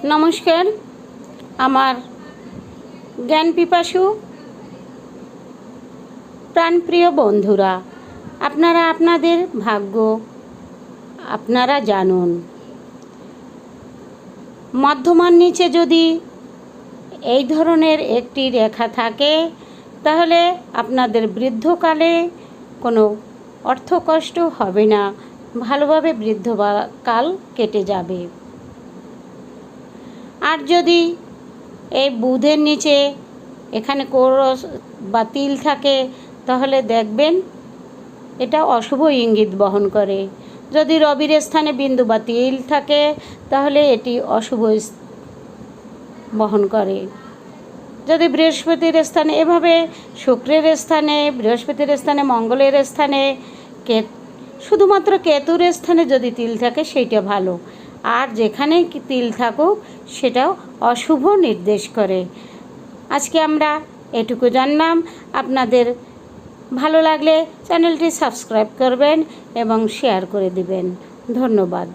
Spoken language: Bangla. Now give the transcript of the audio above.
নমস্কার আমার জ্ঞান পিপাসু প্রাণপ্রিয় বন্ধুরা, আপনারা আপনাদের ভাগ্য আপনারা জানুন। মধ্যমার নিচে যদি এই ধরনের একটি রেখা থাকে তাহলে আপনাদের বৃদ্ধকালে কোনো অর্থকষ্ট হবে না, ভালোভাবে বৃদ্ধকাল কেটে যাবে। আর যদি এই বুধের নিচে এখানে কোরস বা তিল থাকে তাহলে দেখবেন এটা অশুভ ইঙ্গিত বহন করে। যদি রবির স্থানে বিন্দু বা তিল থাকে তাহলে এটি অশুভ বহন করে। যদি বৃহস্পতির স্থানে এভাবে শুক্রের স্থানে, বৃহস্পতির স্থানে, মঙ্গলের স্থানে, শুধুমাত্র কেতুর স্থানে যদি তিল থাকে সেইটা ভালো, আর যেখানে তিল থাকুক সেটাও অশুভ নির্দেশ করে। আজকে আমরা এটুকু জানলাম। আপনাদের ভালো লাগলে চ্যানেলটি সাবস্ক্রাইব করবেন এবং শেয়ার করে দিবেন। ধন্যবাদ।